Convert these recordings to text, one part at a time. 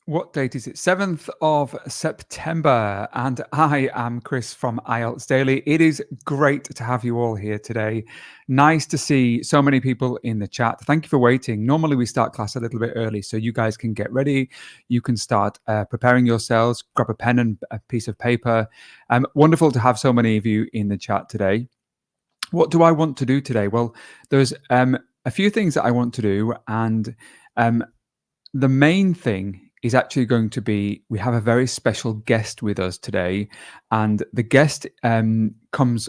What date is it? 7th of September. And I am Chris from IELTS Daily. It is great to have you all here today. Nice to see so many people in the chat. Thank you for waiting. Normally, we start class a little bit early so you guys can get ready. You can start preparing yourselves, grab a pen and a piece of paper. Wonderful to have so many of you in the chat today. What do I want to do today? Well, there's a few things that I want to do. And the main thing is actually going to be, we have a very special guest with us today, and the guest comes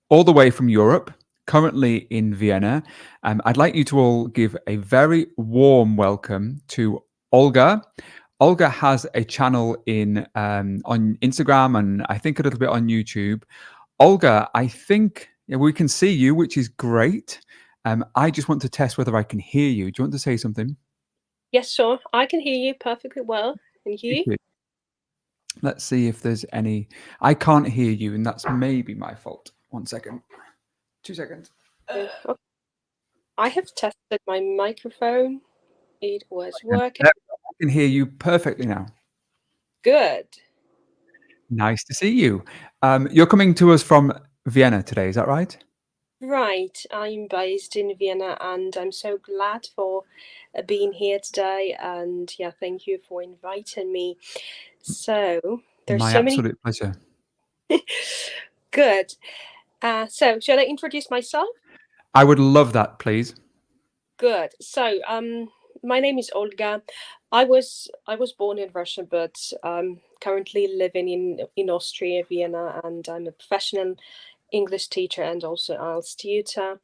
all the way from Europe, currently in Vienna. I'd like you to all give a very warm welcome to Olga. Olga has a channel on Instagram and I think a little bit on YouTube. Olga, I think we can see you, which is great. I just want to test whether I can hear you. Do you want to say something? Yes, sure. I can hear you perfectly well. And you? Let's see if there's any. I can't hear you, and that's maybe my fault. 1 second. 2 seconds. Okay. I have tested my microphone. It was working. I can hear you perfectly now. Good. Nice to see you. You're coming to us from Vienna today, is that right? Right. I'm based in Vienna, and I'm so glad for being here today. And yeah, thank you for inviting me. So there's My so many. absolute pleasure. Good. So shall I introduce myself? I would love that, please. Good. So my name is Olga. I was born in Russia, but currently living in Austria, Vienna, and I'm a professional English teacher and also IELTS tutor.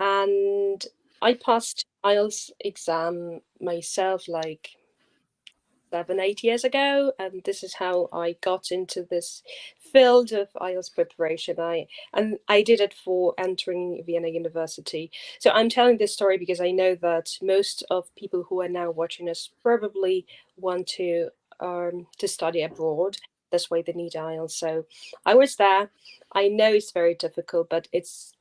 And I passed IELTS exam myself like 7-8 years ago, and this is how I got into this field of IELTS preparation. I did it for entering Vienna University. So I'm telling this story because I know that most of people who are now watching us probably want to study abroad. That's why they need IELTS. So I was there. I know it's very difficult, but it's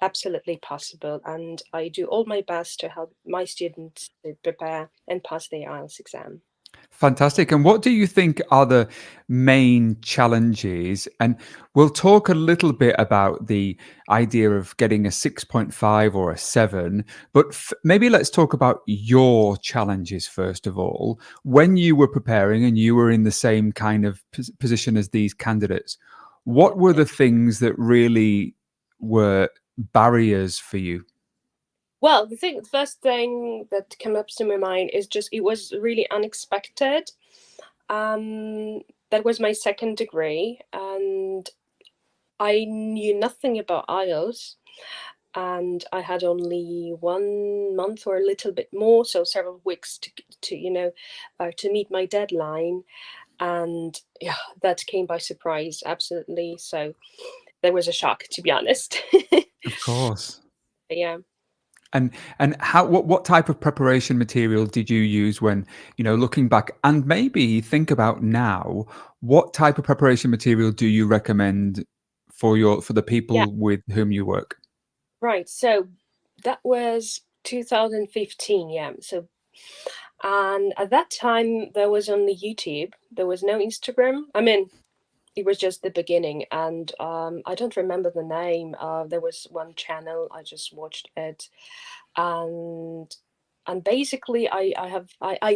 absolutely possible, and I do all my best to help my students to prepare and pass the IELTS exam. Fantastic. And what do you think are the main challenges? And we'll talk a little bit about the idea of getting a 6.5 or a 7, but maybe let's talk about your challenges first of all. When you were preparing and you were in the same kind of position as these candidates, what were the things that really were barriers for you? Well, the first thing that comes up to my mind is just it was really unexpected. That was my second degree, and I knew nothing about IELTS, and I had only 1 month or a little bit more, so several weeks to meet my deadline, and yeah, that came by surprise, absolutely. So there was a shock, to be honest. Of course. Yeah. And what type of preparation material did you use when, looking back, and maybe think about now, what type of preparation material do you recommend for the Yeah. people with whom you work? Right. So that was 2015. Yeah. So, and at that time, there was only YouTube. There was no Instagram. I mean, it was just the beginning. And I don't remember the name. There was one channel. I just watched it. And basically, I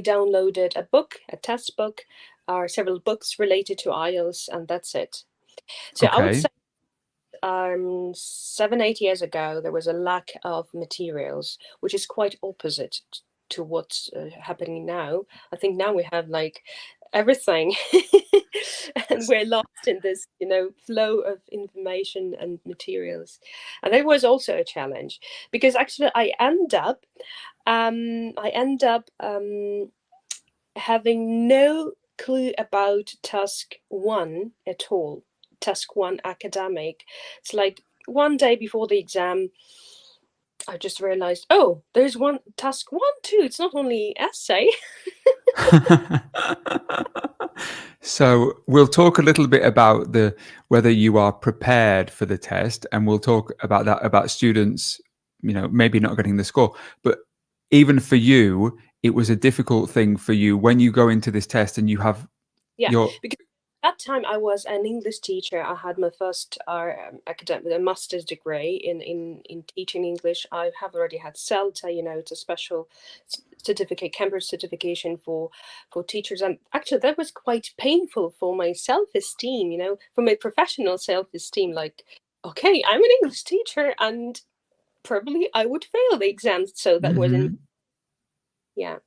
downloaded a book, a test book, or several books related to IELTS, and that's it. So I would Okay. say 7-8 years ago there was a lack of materials, which is quite opposite to what's happening now. I think now we have like everything and we're lost in this flow of information and materials, and that was also a challenge because actually I end up having no clue about task one at all. Task one academic. It's like one day before the exam, I just realized, oh, there's one task one too. It's not only essay. So we'll talk a little bit about whether you are prepared for the test, and we'll talk about students, maybe not getting the score, but even for you, it was a difficult thing for you when you go into this test and you have Yeah, your because that time I was an English teacher. I had my first academic a master's degree in teaching English. I have already had CELTA, it's a special certificate, Cambridge certification for teachers, and actually that was quite painful for my self-esteem, for my professional self-esteem. Like, okay, I'm an English teacher, and probably I would fail the exams. So that was in, yeah.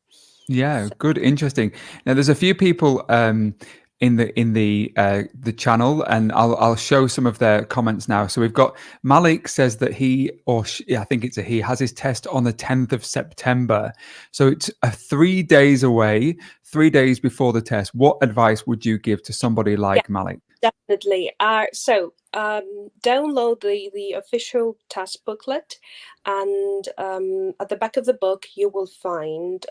Yeah, So, good, interesting. Now, there's a few people in the channel, and I'll show some of their comments now. So we've got Malik says that he or she, yeah, I think it's a he, has his test on the 10th of September. So it's 3 days away, 3 days before the test. What advice would you give to somebody yeah. like Malik? Definitely. Download the official test booklet, and at the back of the book you will find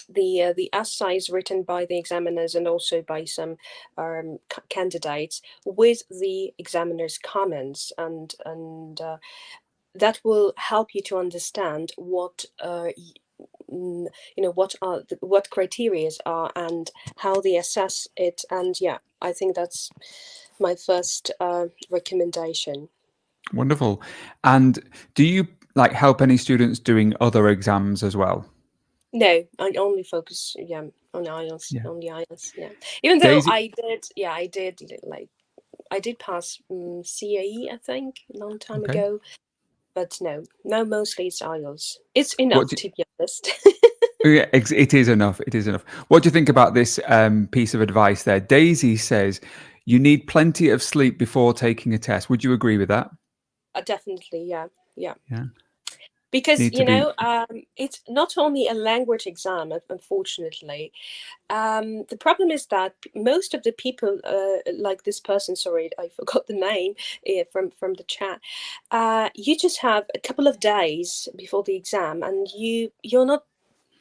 the essays written by the examiners and also by some candidates with the examiners' comments, and that will help you to understand what criteria are and how they assess it. And yeah, I think that's my first recommendation. Wonderful. And do you like help any students doing other exams as well? No, I only focus, yeah, on IELTS, Yeah. on the IELTS, yeah. Even though Daisy. I did pass CAE, I think, a long time Okay. ago. But no, mostly it's IELTS. It's What enough, do to be honest. Yeah, it is enough. It is enough. What do you think about this piece of advice there? Daisy says you need plenty of sleep before taking a test. Would you agree with that? Definitely, yeah, yeah. Yeah. Because Need to be. it's not only a language exam, unfortunately. The problem is that most of the people, like this person, sorry, I forgot the name from the chat. You just have a couple of days before the exam, and you're not.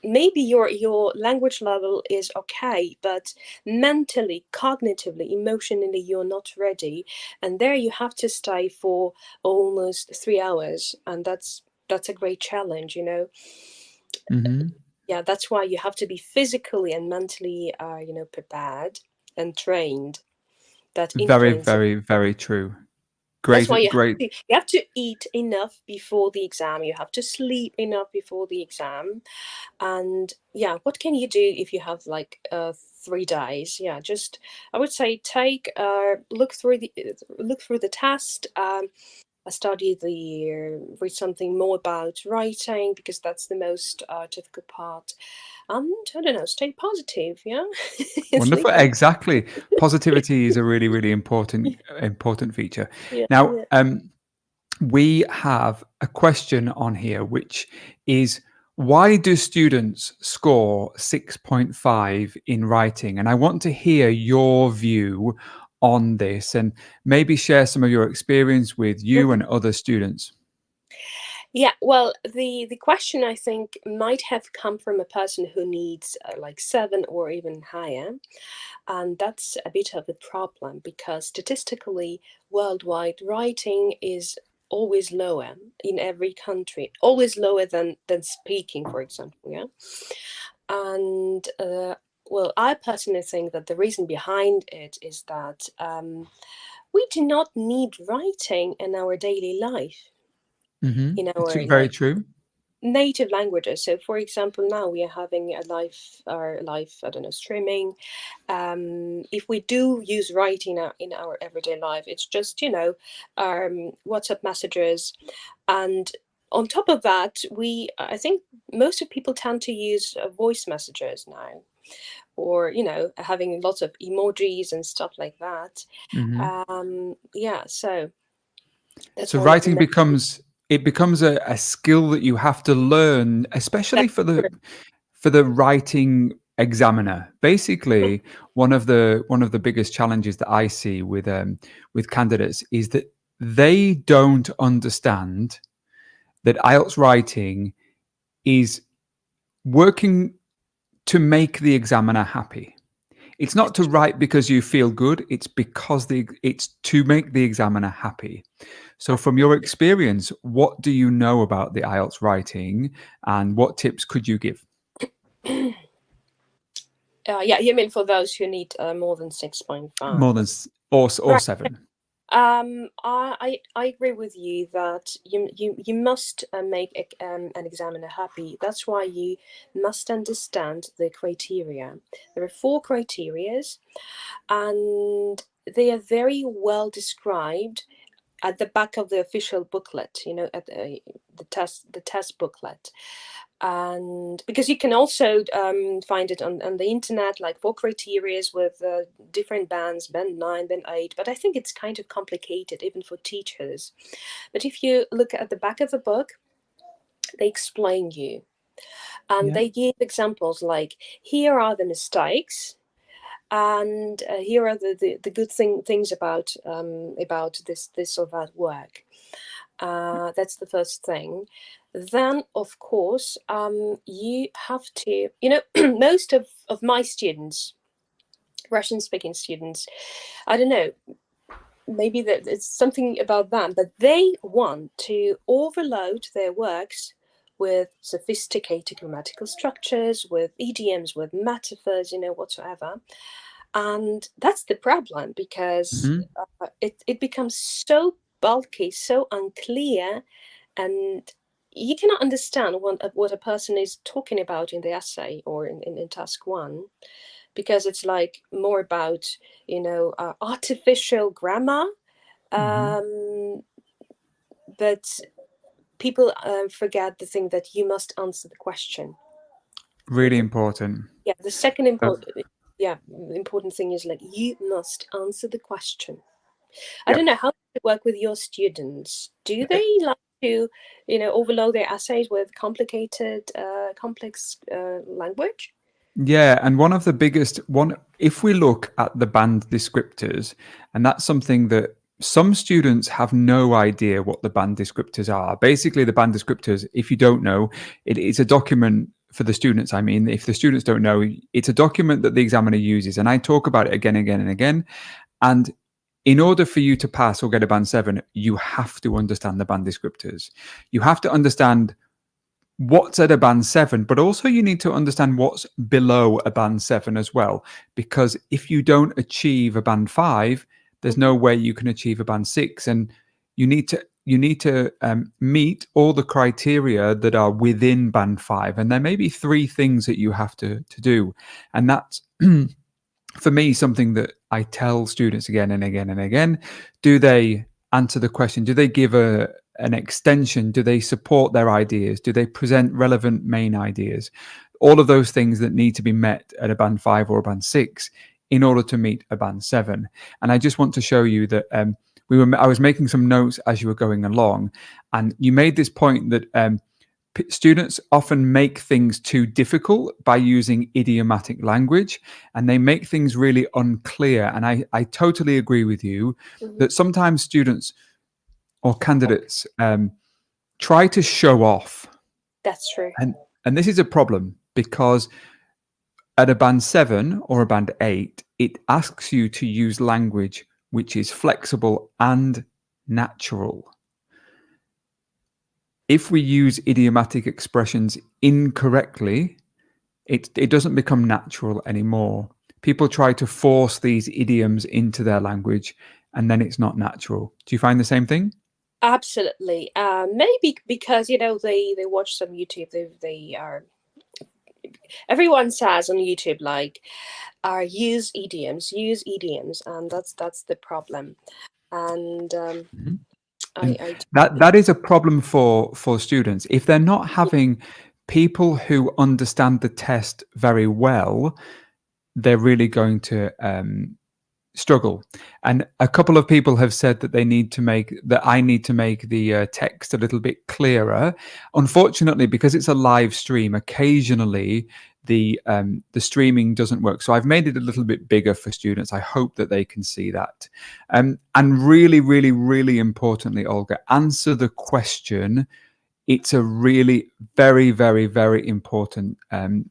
Maybe your language level is okay, but mentally, cognitively, emotionally, you're not ready, and there you have to stay for almost 3 hours, and that's a great challenge, Hmm. Yeah, that's why you have to be physically and mentally prepared and trained. That Very, influences. very, very true. That's why Great, great. you have to eat enough before the exam, you have to sleep enough before the exam. And yeah, what can you do if you have like 3 days? Yeah, just I would say take look through the test. I study read something more about writing, because that's the most difficult part. And I don't know, stay positive. Yeah, Wonderful. sleep enough. Exactly. Positivity is a really, really important feature. Yeah, Now, yeah. we have a question on here, which is why do students score 6.5 in writing? And I want to hear your view on this and maybe share some of your experience with you Mhm. and other students. Yeah, well, the question I think might have come from a person who needs like 7 or even higher. And that's a bit of a problem, because statistically, worldwide, writing is always lower in every country, always lower than speaking, for example. Yeah. And well, I personally think that the reason behind it is that we do not need writing in our daily life, in our Very like true. native languages. So for example, now we are having our live, I don't know, streaming. If we do use writing in our everyday life, it's just WhatsApp messages. And on top of that, I think most of people tend to use voice messages now, or having lots of emojis and stuff like that. Hmm. Yeah, so that's So one of the writing main. becomes a skill that you have to learn, especially That's for true. the writing examiner. Basically, one of the biggest challenges that I see with candidates is that they don't understand that IELTS writing is working to make the examiner happy. It's not to write because you feel good. It's because it's to make the examiner happy. So from your Absolutely. experience, what do you know about the IELTS writing and what tips could you give? Yeah, you mean for those who need more than 6.5? More than or Right. 7. I agree with you that you must make an examiner happy. That's why you must understand the criteria. There are four criterias, and they are very well described at the back of the official booklet. At the test booklet. And because you can also find it on the internet, like four criterias with different bands, band 9, band 8, but I think it's kind of complicated even for teachers. But if you look at the back of the book, they explain you, and Yeah. they give examples like, here are the mistakes, and here are the good things about this or that work. That's the first thing. Then, of course, you have to, most of my students, Russian speaking students, I don't know, maybe that it's something about them, but they want to overload their works with sophisticated grammatical structures, with idioms, with metaphors, whatsoever. And that's the problem, because Hmm. it becomes so bulky, so unclear, and you cannot understand what a person is talking about in the essay or in task one, because it's like more about artificial grammar, Hmm. um, but people forget the thing that you must answer the question. Really important. Yeah, the second So, important thing is, like, you must answer the question. I yeah. don't know, how does it work with your students? Do they like to, overload their essays with complicated, complex language? Yeah, and one of the biggest one, if we look at the band descriptors, and that's something that some students have no idea what the band descriptors are. Basically, the band descriptors, if you don't know, it is a document for the students. I mean, if the students don't know, it's a document that the examiner uses, and I talk about it again, again, and again. And in order for you to pass or get a band 7, you have to understand the band descriptors. You have to understand what's at a band 7, but also you need to understand what's below a band 7 as well, because if you don't achieve a band 5, there's no way you can achieve a band 6. And you need to meet all the criteria that are within band 5, and there may be 3 things that you have to do. And that's for me something that I tell students again and again and again. Do they answer the question? Do they give an extension? Do they support their ideas? Do they present relevant main ideas? All of those things that need to be met at a band 5 or a band 6 in order to meet a band 7. And I just want to show you that I was making some notes as you were going along, and you made this point that students often make things too difficult by using idiomatic language, and they make things really unclear. And I totally agree with you Mhm. that sometimes students or candidates try to show off. That's true. And this is a problem because at a band 7 or a band 8, it asks you to use language which is flexible and natural. If we use idiomatic expressions incorrectly, it doesn't become natural anymore. People try to force these idioms into their language, and then it's not natural. Do you find the same thing? Absolutely. Maybe because they watch some YouTube. They are Everyone says on YouTube, like, use idioms, and that's the problem. And Mhm. I And I that is a problem for students. If they're not having people who understand the test very well, they're really going to struggle. And a couple of people have said that I need to make the text a little bit clearer. Unfortunately, because it's a live stream, occasionally the streaming doesn't work. So I've made it a little bit bigger for students. I hope that they can see that. And really, really, really importantly, Olga, answer the question. It's a really very, very, very important and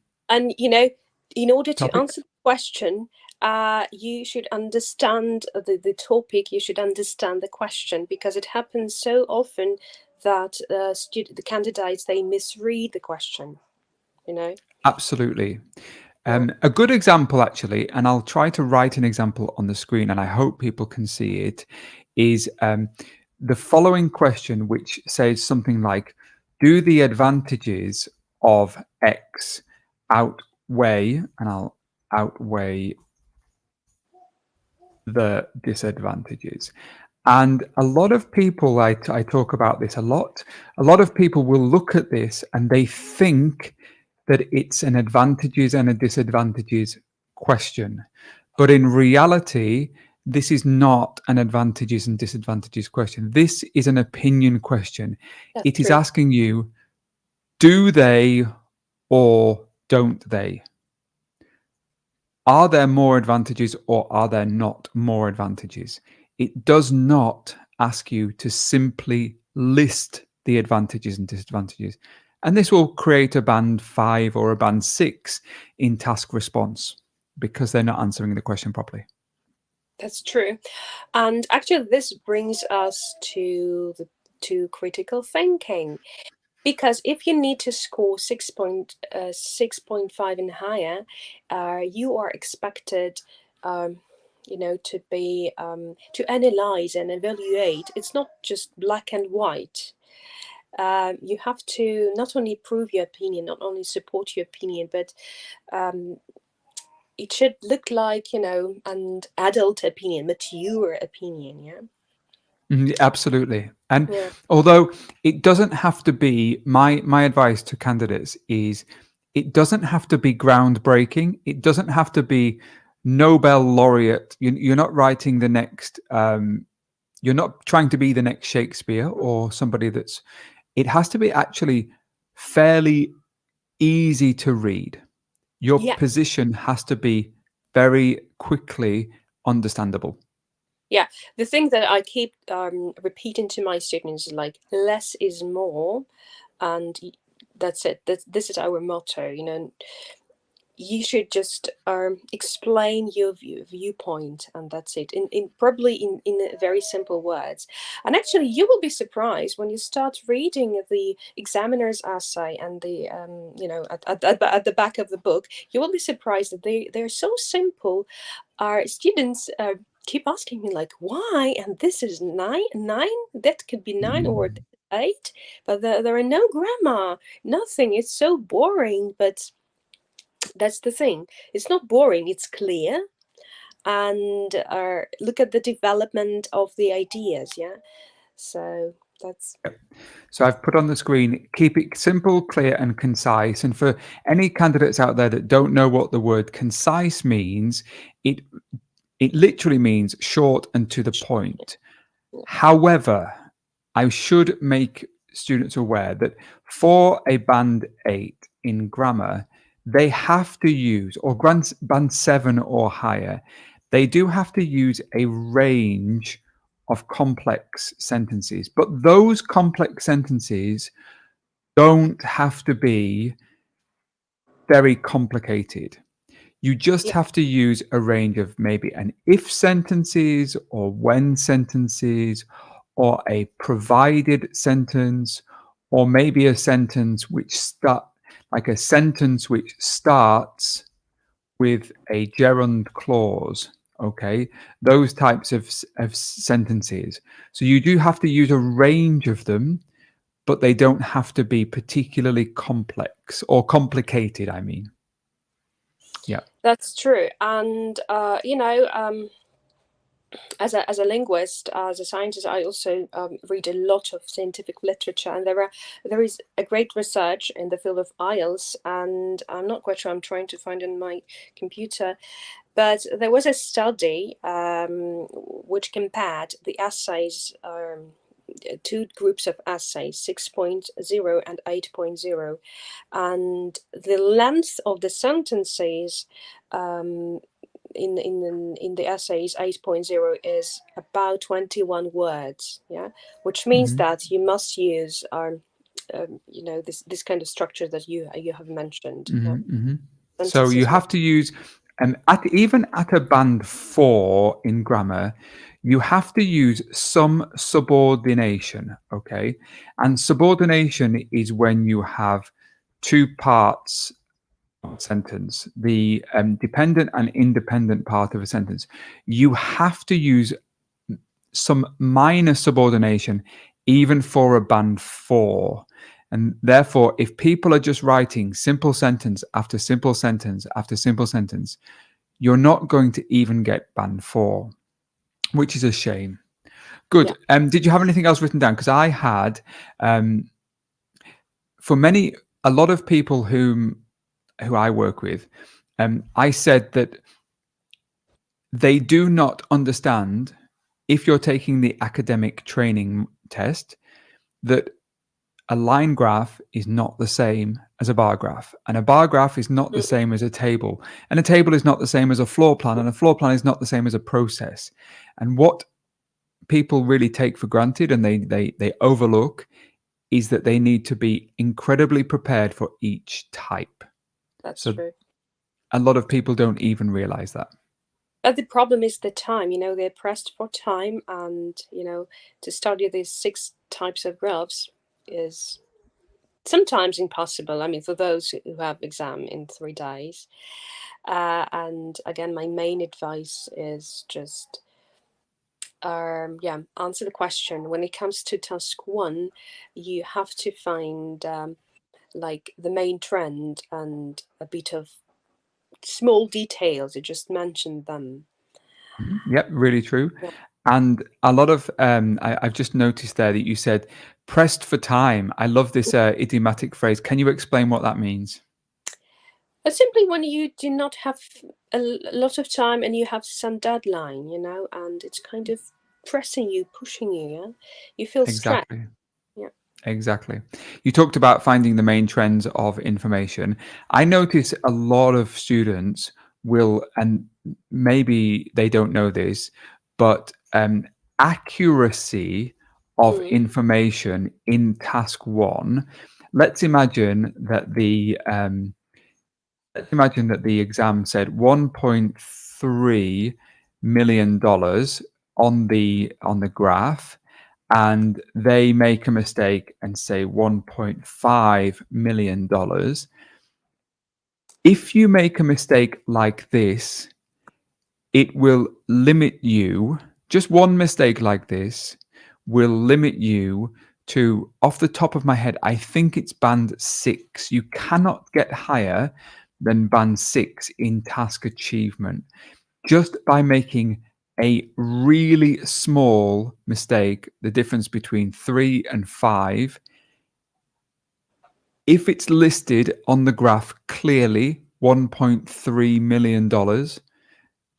in order to topic. answer the question, you should understand the topic, you should understand the question, because it happens so often that the candidates, they misread the question, you know. Absolutely. Yeah, A good example, actually, and I'll try to write an example on the screen, and I hope people can see it, is the following question, which says something like, do the advantages of X outweigh, and I'll outweigh the disadvantages? And a lot of people, I talk about this a lot of people will look at this and they think that it's an advantages and a disadvantages question. But in reality, this is not an advantages and disadvantages question. This is an opinion question. that's It is true. asking you, do they or don't they? Are there more advantages or are there not more advantages? It does not ask you to simply list the advantages and disadvantages. And this will create a band 5 or a band 6 in task response because they're not answering the question properly. That's true. And actually, this brings us to critical thinking. Because if you need to score 6.5 and higher, you are expected, um, to be to analyze and evaluate. It's not just black and white. You have to not only prove your opinion, not only support your opinion, but um, it should look like, an adult opinion, mature opinion. Yeah. Absolutely. And Yeah. although it doesn't have to be, my advice to candidates is, it doesn't have to be groundbreaking. It doesn't have to be Nobel laureate. You're not writing the next. You're not trying to be the next Shakespeare or somebody that's. It has to be actually fairly easy to read. Your Yeah. position has to be very quickly understandable. Yeah, the thing that I keep repeating to my students is like, less is more, and that's it. This is our motto. You should just explain your viewpoint, and that's it. In probably in very simple words. And actually, you will be surprised when you start reading the examiner's essay and the at the back of the book. You will be surprised that they're so simple. Our students keep asking me like, why? And this is nine. That could be nine or eight, but there are no grammar, nothing. It's so boring, but that's the thing. It's not boring. It's clear, and look at the development of the ideas. Yeah. So that's. So I've put on the screen, keep it simple, clear, and concise. And for any candidates out there that don't know what the word concise means, it it literally means short and to the point. However, I should make students aware that for a band 8 in grammar, they have to use, or band 7 or higher, they do have to use a range of complex sentences. But those complex sentences don't have to be very complicated. You just Yeah. have to use a range of maybe an if sentences or when sentences or a provided sentence or maybe a sentence which starts with a gerund clause. Okay, those types of sentences. So you do have to use a range of them, but they don't have to be particularly complex or complicated, I mean. Yeah. That's true. And as a linguist, as a scientist, I also read a lot of scientific literature, and there is a great research in the field of IELTS, and I'm not quite sure. I'm trying to find it on my computer, but there was a study which compared the essays. Two groups of essays, 6.0 and 8.0, and the length of the sentences in the essays 8.0 is about 21 words. Yeah, which means Mhm. that you must use this kind of structure that you have mentioned. Yeah. Mhm, mhm. So you Sentences. have to use And even at a band 4 in grammar, you have to use some subordination, okay? And subordination is when you have two parts of a sentence, the dependent and independent part of a sentence. You have to use some minor subordination even for a band 4. And therefore, if people are just writing simple sentence after simple sentence after simple sentence, you're not going to even get band 4, which is a shame. Yeah. Good. Did you have anything else written down? Because I had, for a lot of people who I work with, I said that they do not understand, if you're taking the academic training test, that a line graph is not the same as a bar graph, and a bar graph is not the Mm, same as a table, and a table is not the same as a floor plan, and a floor plan is not the same as a process. And what people really take for granted and they overlook is that they need to be incredibly prepared for each type. that's So true. a lot of people don't even realize that. But the problem is the time, they're pressed for time, and, to study these 6 types of graphs is sometimes impossible. I mean, for those who have exam in 3 days. And again, my main advice is just, answer the question. When it comes to task 1, you have to find like the main trend and a bit of small details. You just mentioned them. Yep, really true. Yeah. And a lot of I've just noticed there that you said pressed for time. I love this idiomatic phrase. Can you explain what that means? But simply when you do not have a lot of time and you have some deadline, and it's kind of pressing you, pushing you, yeah? You feel stressed. Exactly. Yeah. Exactly. You talked about finding the main trends of information. I notice a lot of students will, and maybe they don't know this, but accuracy of Mm. information in task 1. Let's imagine that the exam said $1.3 million on the graph, and they make a mistake and say $1.5 million. If you make a mistake like this, it will limit you. Just one mistake like this will limit you to, off the top of my head, I think it's band 6. You cannot get higher than band 6 in task achievement just by making a really small mistake, the difference between 3 and 5. If it's listed on the graph clearly $1.3 million,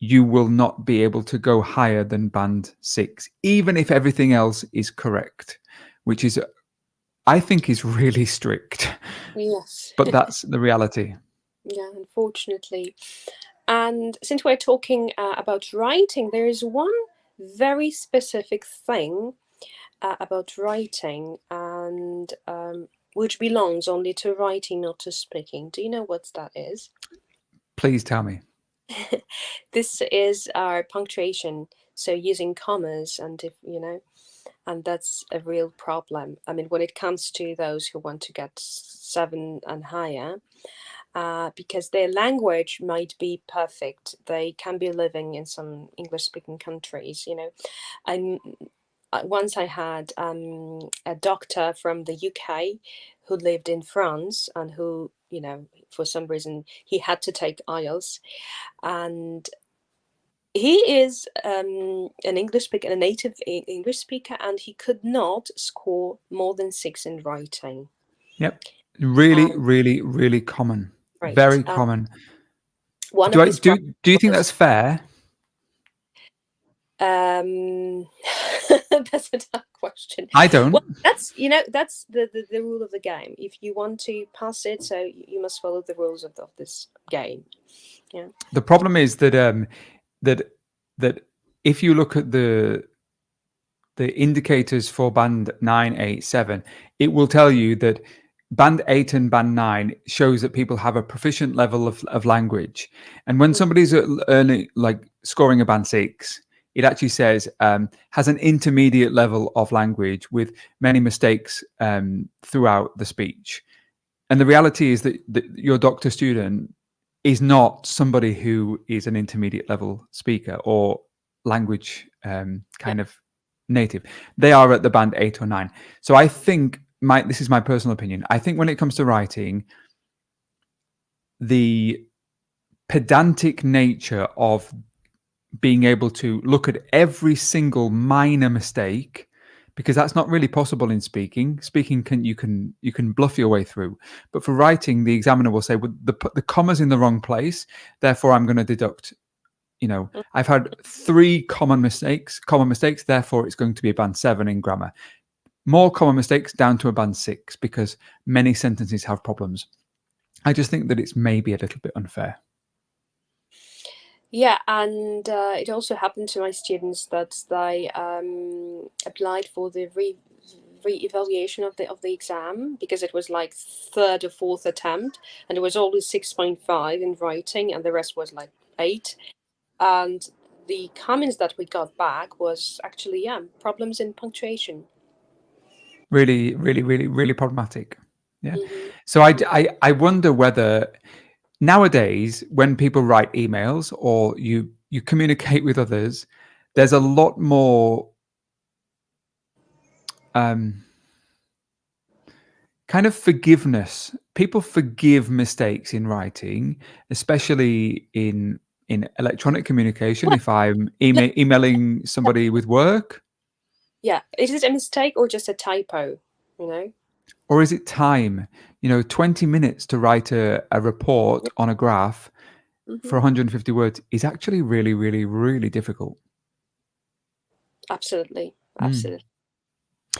you will not be able to go higher than band 6, even if everything else is correct, which is, I think, is really strict. Yes. But that's the reality. Yeah, unfortunately. And since we're talking about writing, there is one very specific thing about writing, and which belongs only to writing, not to speaking. Do you know what that is? Please tell me. This is our punctuation. So using commas, and and that's a real problem. I mean, when it comes to those who want to get 7 and higher, because their language might be perfect. They can be living in some English-speaking countries, And once I had a doctor from the UK who lived in France, and who, for some reason, he had to take IELTS, and he is an English speaker, a native English speaker, and he could not score more than 6 in writing. Yep. Really, Um, really, really common. right. Very common. One Do of I his do brothers do you think was that's fair? um that's a tough question. I don't. Well, that's the rule of the game. If you want to pass it, so you must follow the rules of this game. Yeah. The problem is that that that if you look at the indicators for band 9, 8, 7, it will tell you that band 8 and band 9 shows that people have a proficient level of language. And when somebody's earning, like scoring a band 6, it actually says has an intermediate level of language with many mistakes throughout the speech. And the reality is that your doctor student is not somebody who is an intermediate level speaker or language Yeah. kind of native. They are at the band 8 or 9. So I think this is my personal opinion. I think when it comes to writing, the pedantic nature of being able to look at every single minor mistake, because that's not really possible in speaking. Speaking you can bluff your way through, but for writing, the examiner will say, well, the comma's in the wrong place, therefore I'm going to deduct. I've had 3 common mistakes, therefore it's going to be a band 7 in grammar. More common mistakes down to a band 6 because many sentences have problems. I just think that it's maybe a little bit unfair. Yeah, and it also happened to my students that they applied for the re-evaluation of the exam because it was like third or fourth attempt, and it was always 6.5 in writing, and the rest was like 8. And the comments that we got back was actually problems in punctuation. Really, really, really, really problematic. Yeah. Mm-hmm. So I wonder whether nowadays when people write emails or you communicate with others, there's a lot more kind of forgiveness. People forgive mistakes in writing, especially in electronic communication. Well, If I'm let- emailing somebody with work, yeah, is it a mistake or just a typo? You know. or is it time? 20 minutes to write a report on a graph for Mm-hmm. 150 words is actually really, really, really difficult. Absolutely, Mm. absolutely.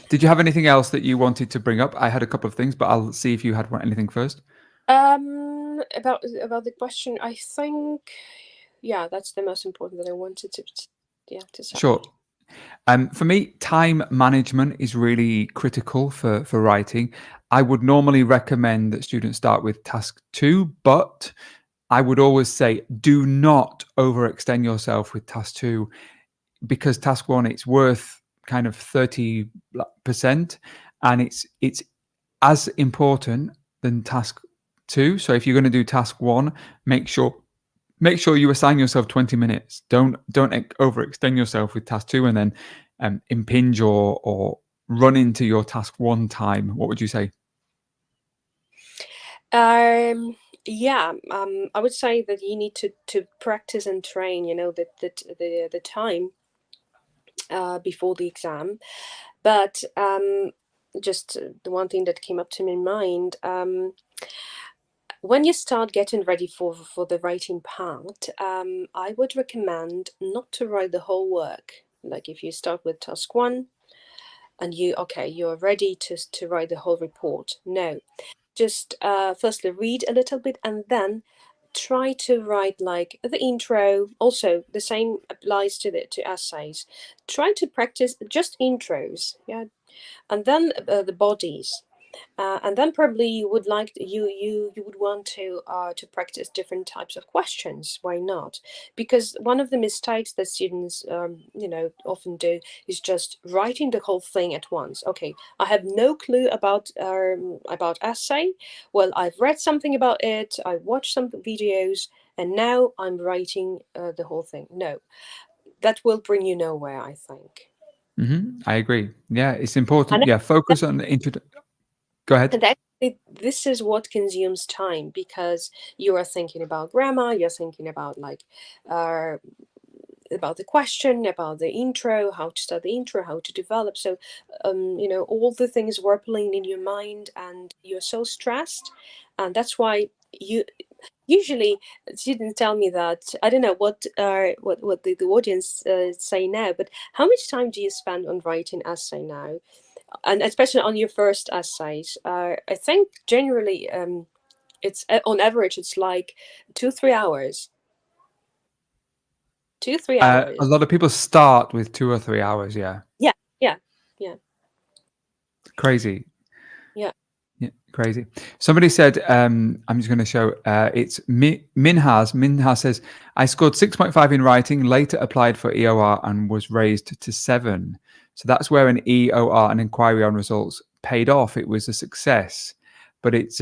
Did you have anything else that you wanted to bring up? I had a couple of things, but I'll see if you had anything first. About the question, I think, yeah, that's the most important that I wanted to say. Sure. For me, time management is really critical for writing. I would normally recommend that students start with task 2, but I would always say do not overextend yourself with task 2 because task 1 it's worth kind of 30%, and it's as important than task 2. So if you're going to do task 1, make sure you assign yourself 20 minutes. Don't overextend yourself with task 2 and then impinge or run into your task 1 time. What would you say? Yeah, I would say that you need to practice and train, the time before the exam. But just the one thing that came up to my mind, when you start getting ready for the writing part, I would recommend not to write the whole work. Like if you start with task 1 and you're ready to write the whole report. No, just firstly read a little bit and then try to write like the intro. Also the same applies to essays. Try to practice just intros, yeah, and then the bodies. And then probably you would like you would want to practice different types of questions. Why not? Because one of the mistakes that students often do is just writing the whole thing at once. Okay, I have no clue about essay. Well, I've read something about it. I watched some videos, and now I'm writing the whole thing. No, that will bring you nowhere, I think. I agree. Yeah, it's important. And Yeah, focus on the intro. Go ahead. And actually, this is what consumes time because you are thinking about grammar, you're thinking about uh, about the question, about the intro, how to start the intro, how to develop. So, all the things were playing in your mind, and you're so stressed, and that's why you usually students tell me that I don't know what the audience say now, but how much time do you spend on writing essay now? And especially on your first essays, I think generally it's on average it's like 2 3 hours, 2 3 A hours. lot of people start with 2 or 3 hours. Yeah, Yeah, yeah, yeah, crazy. yeah. Yeah, crazy. Somebody said, I'm just going to show, it's Minhas. Minhas says, I scored 6.5 in writing, later applied for EOR and was raised to 7. So that's where an EOR, an inquiry on results, paid off. It was a success, but it's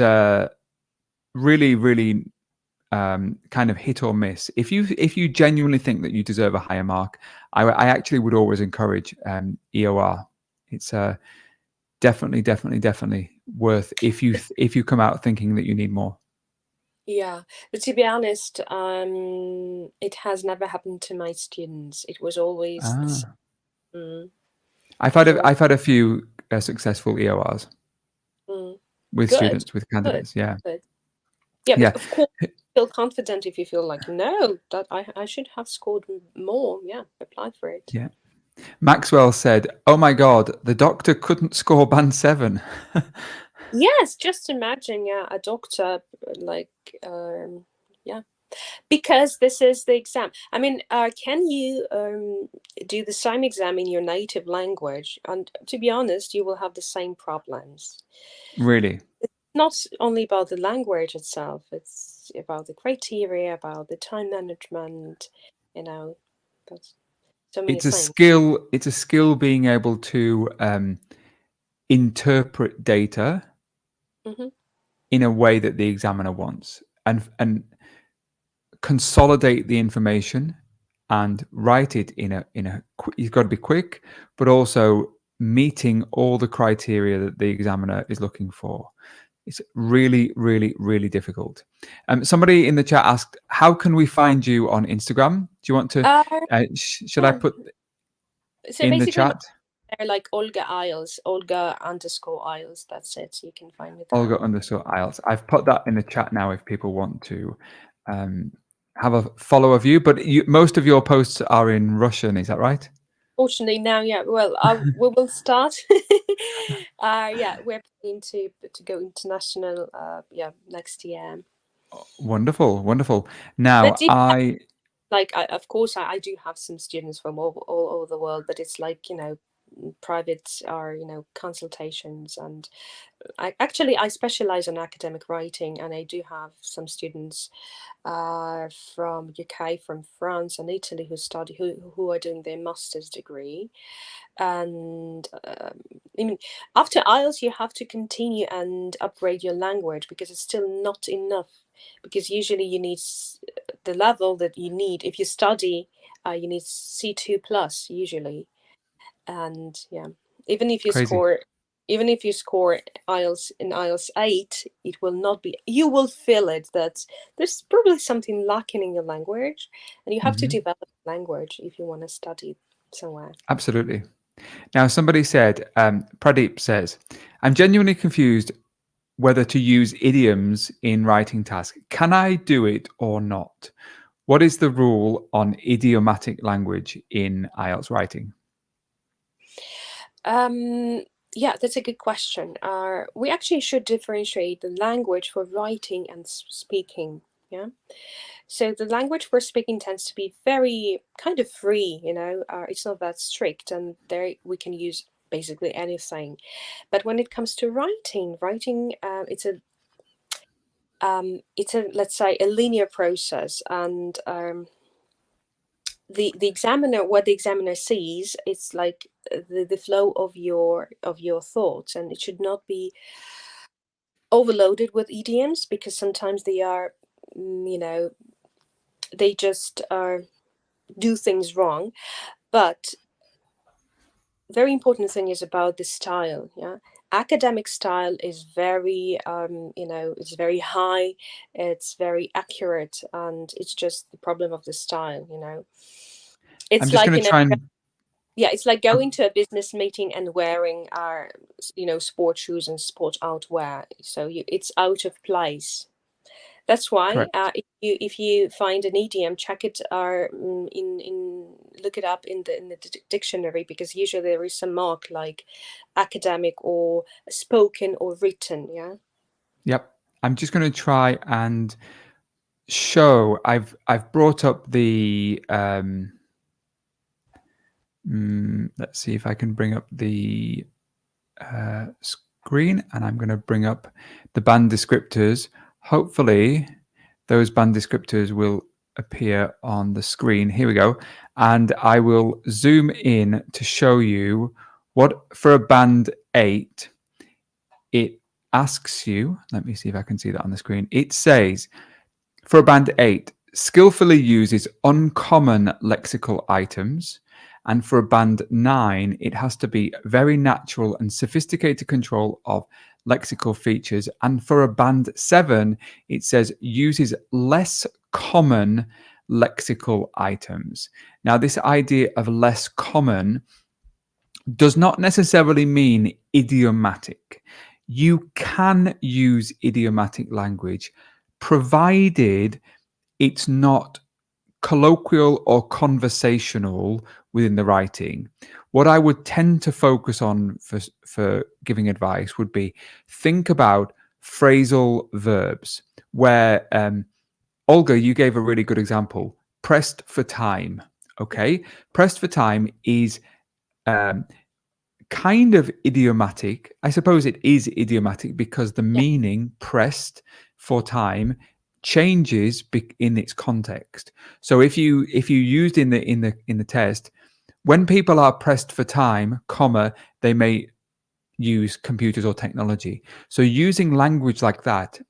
really, really kind of hit or miss. If you genuinely think that you deserve a higher mark, I actually would always encourage EOR. It's definitely worth if you come out thinking that you need more. Yeah, but to be honest, it has never happened to my students. It was always the same. Ah, Mm, I've it was had a few successful EORs mm, with good, students, with good, candidates. Yeah, good. Yeah, but yeah, of course, feel confident if you feel like, no, that I should have scored more. Yeah, apply for it. yeah. Maxwell said, "Oh my God, the doctor couldn't score band 7." Yes, just imagine, yeah, a doctor like, yeah, because this is the exam. I mean, can you do the same exam in your native language? And to be honest, you will have the same problems. Really, Not only about the language itself, it's about the criteria, about the time management, you know, that's so many it's a things. skill. It's a skill being able to interpret data Hmm. in a way that the examiner wants, and consolidate the information and write it in a you've got to be quick, but also meeting all the criteria that the examiner is looking for. It's really, really, really difficult. Somebody in the chat asked, how can we find you on Instagram? Do you want to Uh, should I yeah. put So in the basically, chat? they're like Olga IELTS, Olga underscore IELTS. That's it. You can find me there. Olga underscore IELTS. I've put that in the chat now if people want to um, have a follow of you, but most of your posts are in Russian, is that right? Fortunately, now, yeah. Well, we will start. Yeah, we're planning to go international. Yeah, next year. Wonderful, wonderful. Now, But it, I like, of course, I do have some students from all over the world, but it's like, private or consultations, and I specialize in academic writing, and I do have some students from UK, from France, and Italy who are doing their master's degree. And I mean, after IELTS, you have to continue and upgrade your language because it's still not enough. Because usually you need the level that you need if you study. You need C2 plus usually, and yeah, even if you crazy. score even if you score IELTS in IELTS 8, it will not be, you will feel it that there's probably something lacking in your language, and you have to Hmm. develop language if you want to study somewhere. Absolutely. Now, somebody said, Pradeep says, I'm genuinely confused whether to use idioms in writing tasks. Can I do it or not? What is the rule on idiomatic language in IELTS writing? Um, yeah, that's a good question. We actually should differentiate the language for writing and speaking. Yeah. So the language for speaking tends to be very kind of free, it's not that strict, and there we can use basically anything. But when it comes to writing, it's a, let's say, a linear process, and the examiner, what the examiner sees, it's like the flow of your thoughts, and it should not be overloaded with idioms because sometimes they are, they just do things wrong. But very important thing is about the style. Yeah, academic style is very it's very high, it's very accurate, and it's just the problem of the style. I'm It's just like, going to try and. yeah, it's like going to a business meeting and wearing our sport shoes and sport outwear, so it's out of place. That's why, Correct. if you find an idiom, check it, look it up in the dictionary, because usually there is some mark like academic or spoken or written. Yeah. Yep. I'm just going to try and show. I've brought up the. Let's see if I can bring up the screen, and I'm going to bring up the band descriptors. Hopefully, those band descriptors will appear on the screen. Here we go. And I will zoom in to show you what, for a band 8, it asks you. Let me see if I can see that on the screen. It says, for a band 8, skillfully uses uncommon lexical items. And for a band 9, it has to be very natural and sophisticated control of lexical features. And for a band 7, it says uses less common lexical items. Now, this idea of less common does not necessarily mean idiomatic. You can use idiomatic language provided it's not colloquial or conversational within the writing. What I would tend to focus on for giving advice would be think about phrasal verbs where Olga, you gave a really good example. Pressed for time. Okay. Pressed for time is um, kind of idiomatic. I suppose it is idiomatic because the Yeah. meaning pressed for time changes in its context. So if you used in the test, when people are pressed for time, comma, they may use computers or technology. So using language like that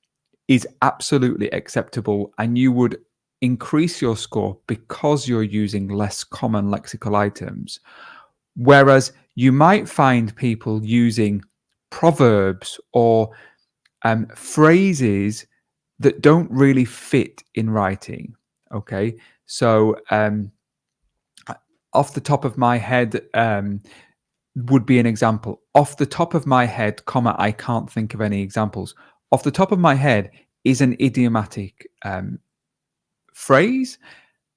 is absolutely acceptable, and you would increase your score because you're using less common lexical items. Whereas you might find people using proverbs or phrases that don't really fit in writing. Okay, so off the top of my head would be an example. Off the top of my head, comma, I can't think of any examples. Off the top of my head is an idiomatic phrase.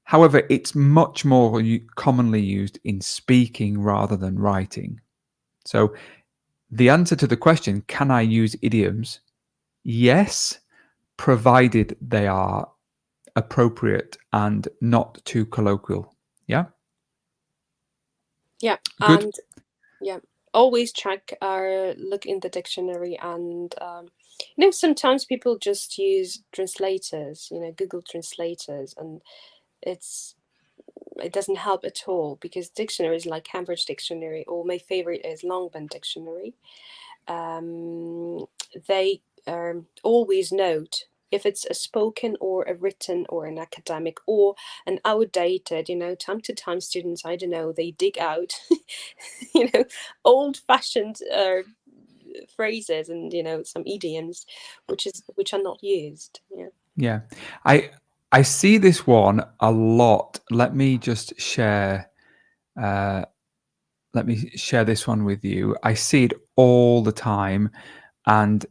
However, it's much more commonly used in speaking rather than writing. So the answer to the question, can I use idioms? Yes, provided they are appropriate and not too colloquial. Yeah, Yeah. good. And yeah, always check look in the dictionary, and sometimes people just use translators, Google translators, and it's it doesn't help at all, because dictionaries like Cambridge Dictionary, or my favorite is Longman Dictionary, they always note if it's a spoken or a written or an academic or an outdated, time to time students, I don't know, they dig out, old fashioned phrases and, some idioms, which are not used. Yeah. Yeah, I see this one a lot. Let me just share. Let me share this one with you. I see it all the time, and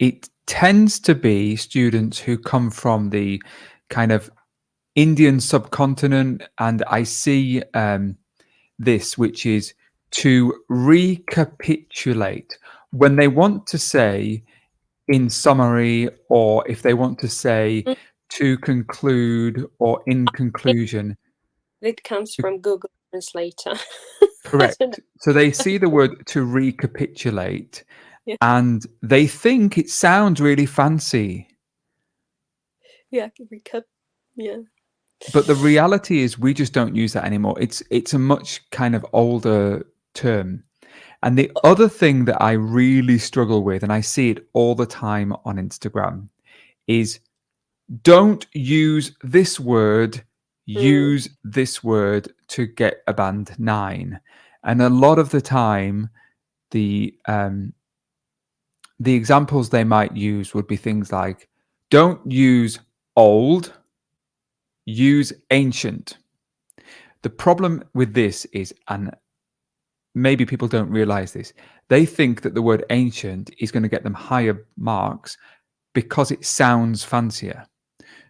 it tends to be students who come from the kind of Indian subcontinent, and I see this, which is to recapitulate when they want to say in summary, or if they want to say Mm. to conclude or in It, conclusion. it comes from Google Translator. I don't know. Correct. So they see the word to recapitulate Yeah, and they think it sounds really fancy. yeah, recap. Yeah. But the reality is we just don't use that anymore. It's a much kind of older term. And the other thing that I really struggle with, and I see it all the time on Instagram, is don't use this word, Mm. use this word to get a band 9. And a lot of the time, the examples they might use would be things like, don't use old, use ancient. The problem with this is, and maybe people don't realize this, they think that the word ancient is going to get them higher marks because it sounds fancier.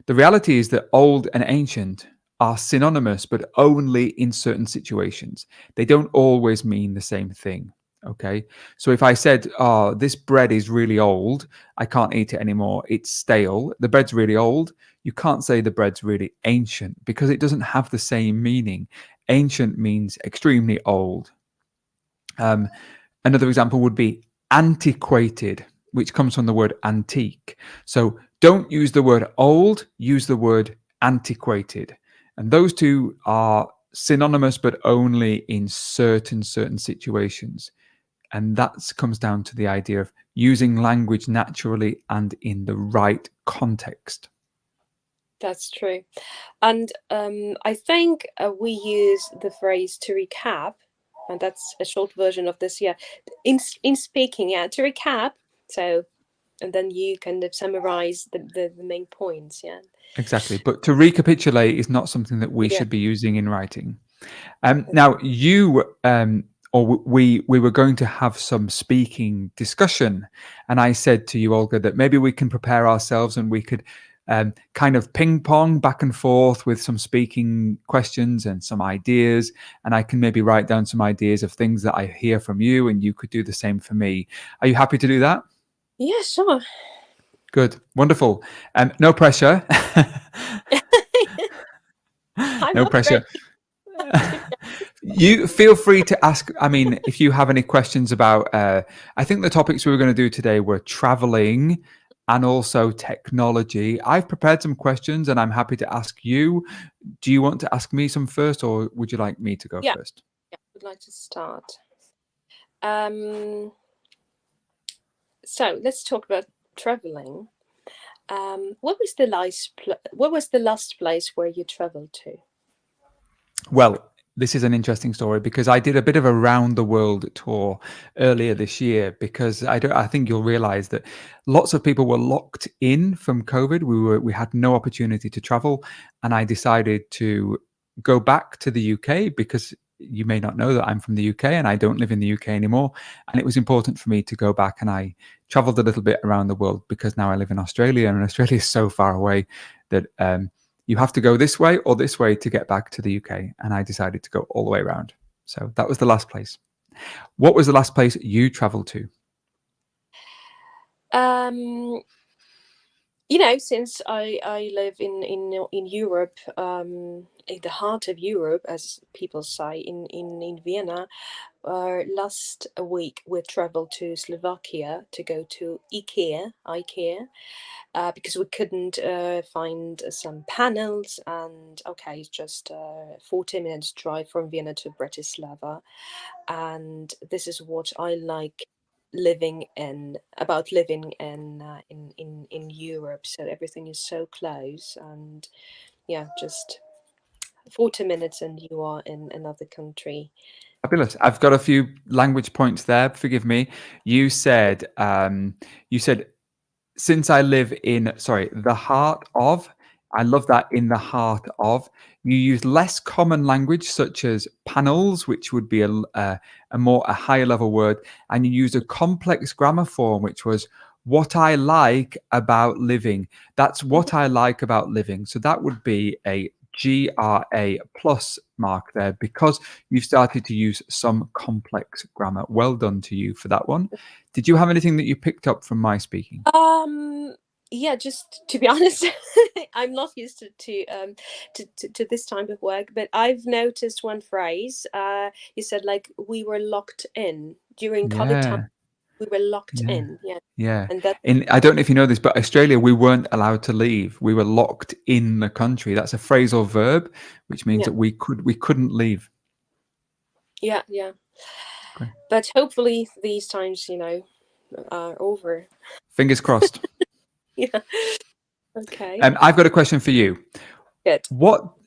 The reality is that old and ancient are synonymous, but only in certain situations. They don't always mean the same thing. Okay. So if I said, oh, this bread is really old, I can't eat it anymore, it's stale. The bread's really old. You can't say the bread's really ancient because it doesn't have the same meaning. Ancient means extremely old. Another example would be antiquated, which comes from the word antique. So don't use the word old, use the word antiquated. And those two are synonymous, but only in certain situations. And that comes down to the idea of using language naturally and in the right context. That's true. And I think we use the phrase to recap, and that's a short version of this. Yeah, in speaking, yeah, to recap. So, and then you kind of summarize the main points. Yeah. Exactly. But to recapitulate is not something that we Yeah. should be using in writing. Now, we were going to have some speaking discussion, and I said to you, Olga, that maybe we can prepare ourselves and we could kind of ping pong back and forth with some speaking questions and some ideas, and I can maybe write down some ideas of things that I hear from you, and you could do the same for me. Are you happy to do that? Yeah, sure. Good, wonderful. No pressure. I'm No not pressure. ready to. You feel free to ask. I mean, if you have any questions about, I think the topics we were going to do today were traveling and also technology. I've prepared some questions and I'm happy to ask you. Do you want to ask me some first, or would you like me to go Yeah, first? yeah, I would like to start. Um, so let's talk about traveling. What was the last place where you traveled to? Well, this is an interesting story because I did a bit of a round the world tour earlier this year because I think you'll realize that lots of people were locked in from COVID. We had no opportunity to travel, and I decided to go back to the UK because you may not know that I'm from the UK and I don't live in the UK anymore. And it was important for me to go back, and I traveled a little bit around the world because now I live in Australia, and Australia is so far away that you have to go this way or this way to get back to the UK. And I decided to go all the way around. So that was the last place. What was the last place you traveled to? Um, since I live in Europe, in the heart of Europe, as people say, in Vienna, last week we traveled to Slovakia to go to IKEA, because we couldn't find some panels, and okay, it's just 40 minutes drive from Vienna to Bratislava, and this is what I like living in Europe. So everything is so close, and yeah, just 40 minutes and you are in another country. Fabulous. I've got a few language points there. Forgive me. You said you said since I live in, sorry, the heart of, I love that, in the heart of. You use less common language such as panels, which would be a higher level word, and you use a complex grammar form, which was what I like about living. That's Mhm. what I like about living. So that would be a GRA plus mark there because you've started to use some complex grammar. Well done to you for that one. Did you have anything that you picked up from my speaking? Um, yeah, just to be honest, I'm not used to this type of work, but I've noticed one phrase. You said like we were locked in during COVID time. Yeah, We were locked yeah, in, yeah, yeah. and that. In I don't know if you know this, but Australia, we weren't allowed to leave. We were locked in the country. That's a phrasal verb, which means Yeah, that we couldn't leave. yeah, yeah. Great. But hopefully these times, are over. Fingers crossed. Yeah. Okay. I've got a question for you. Good.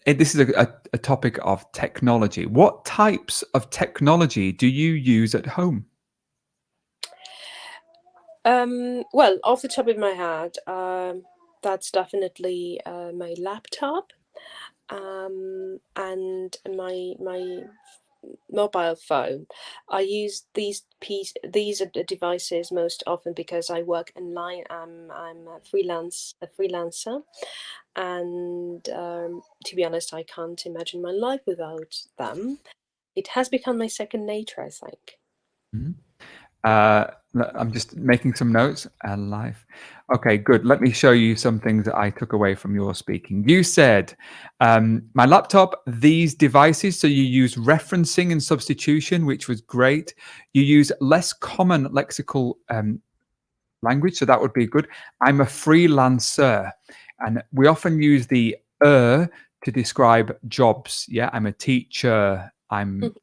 This is a topic of technology. What types of technology do you use at home? Well, off the top of my head, that's definitely my laptop, and my mobile phone. I use these devices most often because I work online. I'm a freelancer, and to be honest, I can't imagine my life without them. It has become my second nature, I think. Mhm. I'm just making some notes. Life. Okay, good. Let me show you some things that I took away from your speaking. You said, my laptop, these devices. So you use referencing and substitution, which was great. You use less common lexical language, so that would be good. I'm a freelancer, and we often use the to describe jobs. Yeah, I'm a teacher. I'm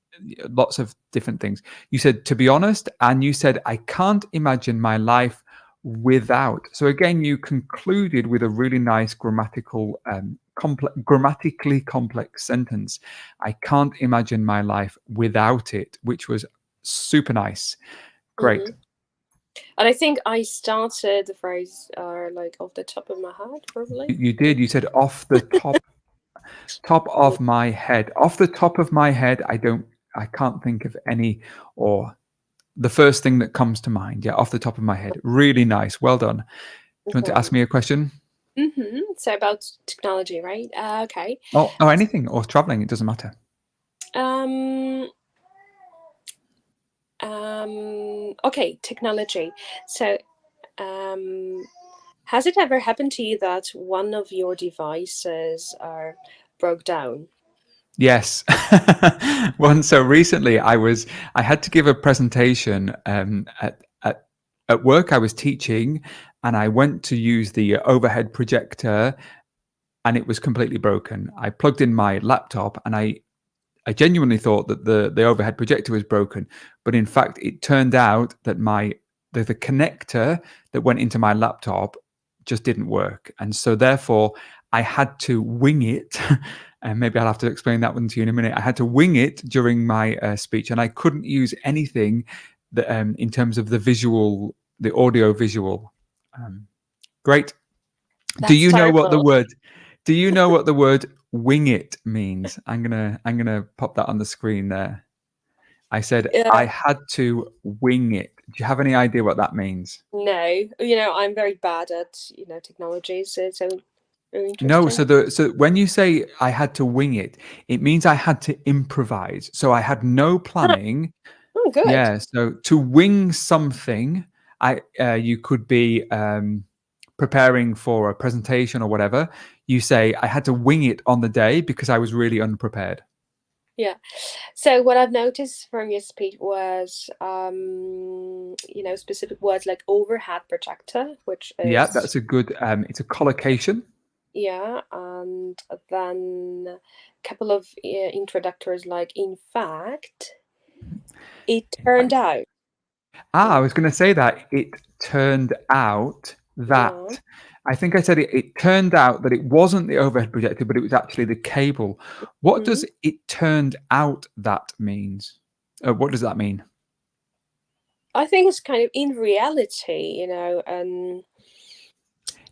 lots of different things. You said, to be honest, and you said, I can't imagine my life without. So again, you concluded with a really nice grammatically complex sentence. I can't imagine my life without it, which was super nice. Great. Mhm. And I think I started the phrase like off the top of my head, probably. You did. You said off the top of my head. Off the top of my head, I can't think of any, or the first thing that comes to mind. Yeah, off the top of my head. Really nice. Well done. Do you want to ask me a question? So about technology, right? Okay. Or anything, or traveling. It doesn't matter. Okay, technology. So, has it ever happened to you that one of your devices are broke down? Yes. So recently I had to give a presentation at work. I was teaching, and I went to use the overhead projector, and it was completely broken. I plugged in my laptop, and I genuinely thought that the overhead projector was broken, but in fact, it turned out that the connector that went into my laptop just didn't work, and so therefore I had to wing it. And maybe I'll have to explain that one to you in a minute. I had to wing it during my speech, and I couldn't use anything that in terms of the audio visual. Great. Do That's you know what the terrible. word? Do you know what the word "wing it" means? I'm gonna pop that on the screen there. I said I Yeah, had to wing it. Do you have any idea what that means? no, I'm very bad at technology, so very No. interesting. So when you say I had to wing it, it means I had to improvise. So I had no Ah, planning. oh, good. Yeah. So to wing something, you could be preparing for a presentation or whatever. You say I had to wing it on the day because I was really unprepared. Yeah. So what I've noticed from your speech was, specific words like overhead projector, which Yeah, is, that's a good. It's a collocation. yeah, and then a couple of introductories like, in fact, it In turned fact, out. I Yeah. was going to say that it turned out Yeah. that. I think I said it turned out that it wasn't the overhead projector, but it was actually the cable. What Hmm. does it turned out that means? What does that mean? I think it's kind of in reality, and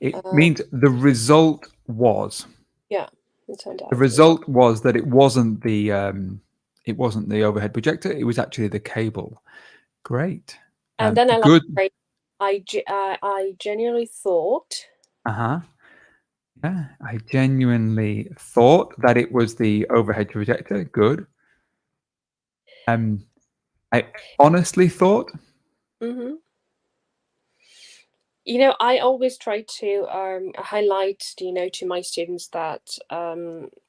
It uh, means the result was. yeah, it turned The out. Yeah. result was that it wasn't the overhead projector. It was actually the cable. Great. And then I like Good. the phrase, I genuinely thought. Uh-huh. Yeah, I genuinely thought that it was the overhead projector. Good. I honestly thought. Hmm. I always try to highlight, to my students that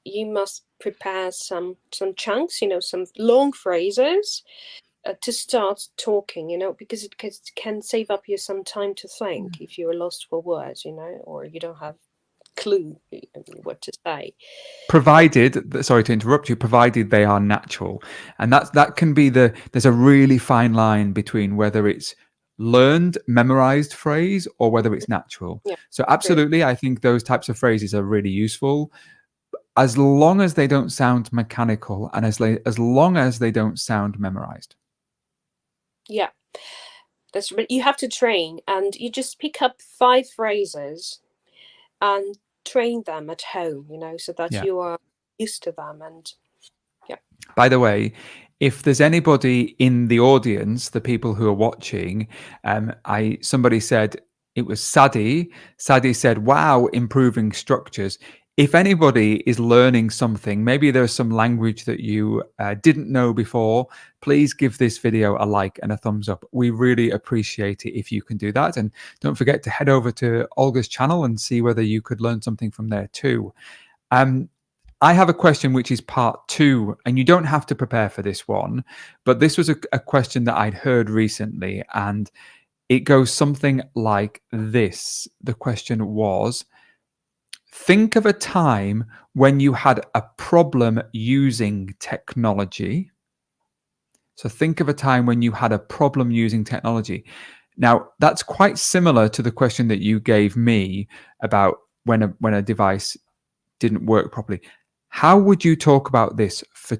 you must prepare some chunks, some long phrases to start talking, because it can save up you some time to think if you're lost for words, or you don't have clue what to say. Uh, Provided, sorry to interrupt you, provided they are natural, and that can be there's a really fine line between whether it's learned, memorized phrase or whether it's natural. yeah, So true. absolutely, I think those types of phrases are really useful as long as they don't sound mechanical and as long as they don't sound memorized. Yeah, but you have to train, and you just pick up 5 phrases and train them at home, so that Yeah. you are used to them. And yeah. By the way, if there's anybody in the audience, the people who are watching, somebody said it was Sadie. Sadie said, "Wow, improving structures." If anybody is learning something, maybe there's some language that you didn't know before, please give this video a like and a thumbs up. We really appreciate it if you can do that. And don't forget to head over to Olga's channel and see whether you could learn something from there too. I have a question which is part 2, and you don't have to prepare for this one, but this was a question that I'd heard recently, and it goes something like this. The question was, think of a time when you had a problem using technology. So think of a time when you had a problem using technology. Now, that's quite similar to the question that you gave me about when a device didn't work properly. How would you talk about this for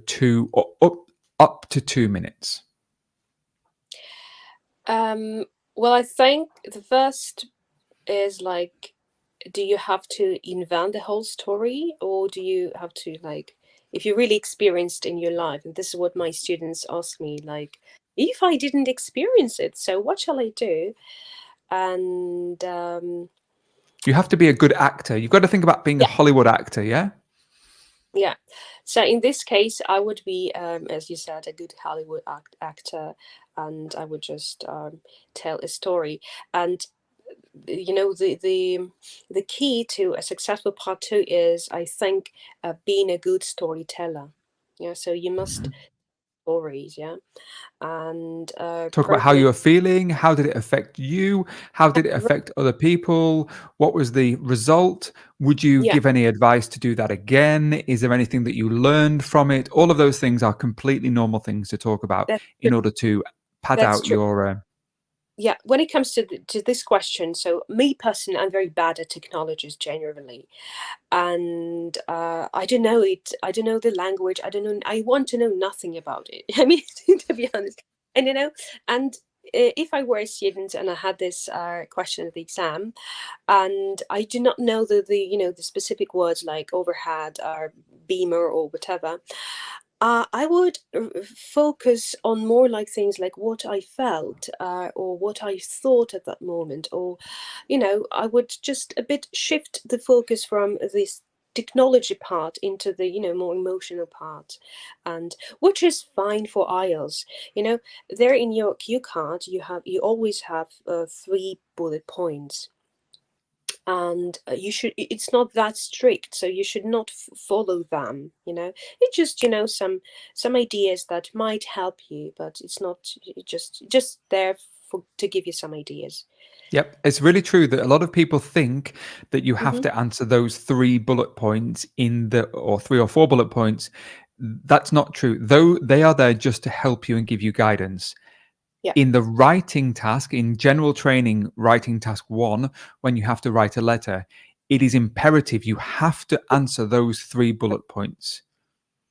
up to 2 minutes? Well, I think the first is like, do you have to invent the whole story, or do you have to, like, if you really experienced in your life, and this is what my students ask me, like, if I didn't experience it, so what shall I do? And You have to be a good actor. You've got to think about being a yeah, Hollywood actor, yeah? yeah. So in this case, I would be, as you said, a good Hollywood actor, and I would just tell a story. And you know, the key to a successful part 2 is, I think, being a good storyteller. Yeah, so you must stories, yeah, and Talk about how probably, you're feeling. How did it affect you? How did it affect other people? What was the result? Would you yeah, give any advice to do that again? Is there anything that you learned from it? All of those things are completely normal things to talk about that's true. in order to pad That's out true. your. Yeah, when it comes to this question, so me personally, I'm very bad at technologies generally, and I don't know it. I don't know the language. I don't know. I want to know nothing about it. I mean, to be honest, and and if I were a student and I had this question at the exam, and I do not know the specific words like overhead or beamer or whatever, I would focus on more like things like what I felt, or what I thought at that moment, or, I would just a bit shift the focus from this technology part into the more emotional part, and which is fine for IELTS. There in your cue card, you always have 3 bullet points, and it's not that strict, so you should not follow them. It's just some ideas that might help you, but it's not just there to give you some ideas. Yep, it's really true that a lot of people think that you have Hmm. to answer those 3 bullet points or 3 or 4 bullet points. That's not true. Though they are there just to help you and give you guidance. Yeah, In the writing task, in general training, writing task 1, when you have to write a letter, it is imperative you have to answer those 3 bullet points.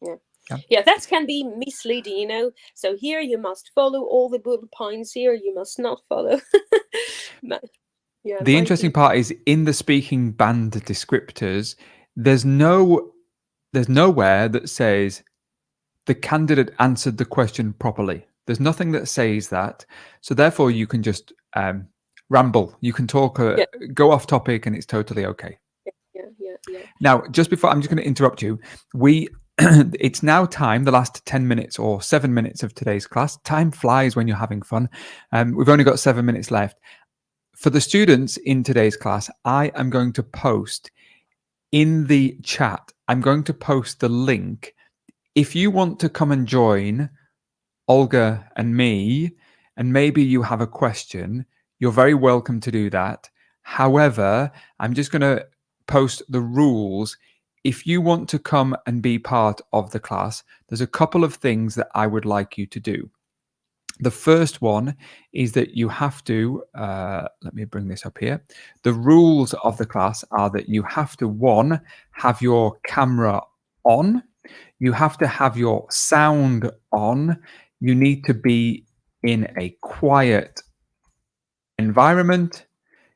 yeah, Yeah. yeah, that can be misleading, so here you must follow all the bullet points, here you must not follow. Yeah, The might interesting be. part is in the speaking band descriptors, there's nowhere that says the candidate answered the question properly. There's nothing that says that. So therefore, you can just ramble. You can talk, Yeah, go off topic, and it's totally okay. yeah, yeah, yeah, yeah. Now, just before I'm just going to interrupt you, we it's now time, the last 10 minutes or 7 minutes of today's class. Time flies when you're having fun. We've only got 7 minutes left. For the students in today's class, I am going to post in the chat, I'm going to post the link. If you want to come and join Olga and me, and maybe you have a question, you're very welcome to do that. However, I'm just going to post the rules. If you want to come and be part of the class, there's a couple of things that I would like you to do. The first one is that you have to, let me bring this up here. The rules of the class are that you have to, 1, have your camera on. You have to have your sound on. You need to be in a quiet environment,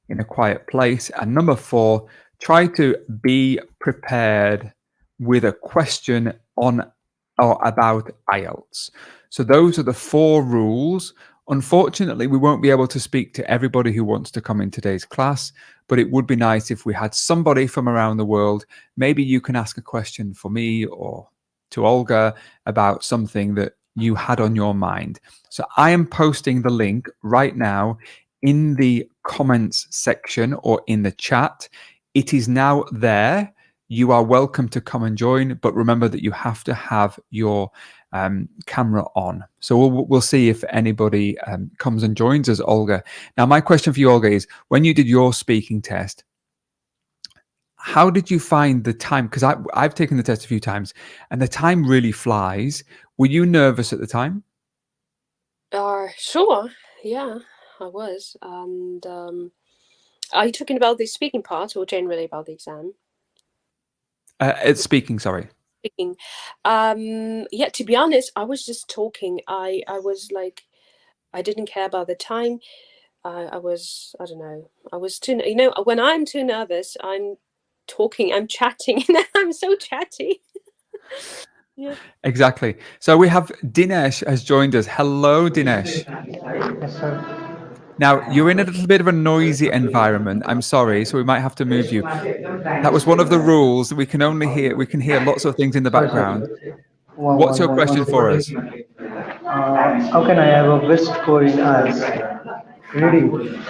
in a quiet place. And number 4, try to be prepared with a question on or about IELTS. So those are the 4 rules. Unfortunately, we won't be able to speak to everybody who wants to come in today's class, but it would be nice if we had somebody from around the world. Maybe you can ask a question for me or to Olga about something that you had on your mind. So I am posting the link right now in the comments section or in the chat. It is now there. You are welcome to come and join, but remember that you have to have your camera on. So we'll see if anybody comes and joins us, Olga. Now, my question for you, Olga, is when you did your speaking test, how did you find the time? Because I've taken the test a few times, and the time really flies. Were you nervous at the time? Sure, yeah, I was. And are you talking about the speaking part or generally about the exam? It's speaking, sorry. Speaking. Yeah, to be honest, I was just talking. I was like, I didn't care about the time. I was, I don't know, I was too, when I'm too nervous, I'm talking, I'm chatting, I'm so chatty. Yeah. Exactly. So we have Dinesh has joined us. Hello, Dinesh. Yes, sir. Now, you're in a little bit of a noisy environment. I'm sorry, so we might have to move you. That was one of the rules. We can hear lots of things in the Sorry, background. sorry. What's your question One for us? second. How can I have a best score in IELTS? Reading.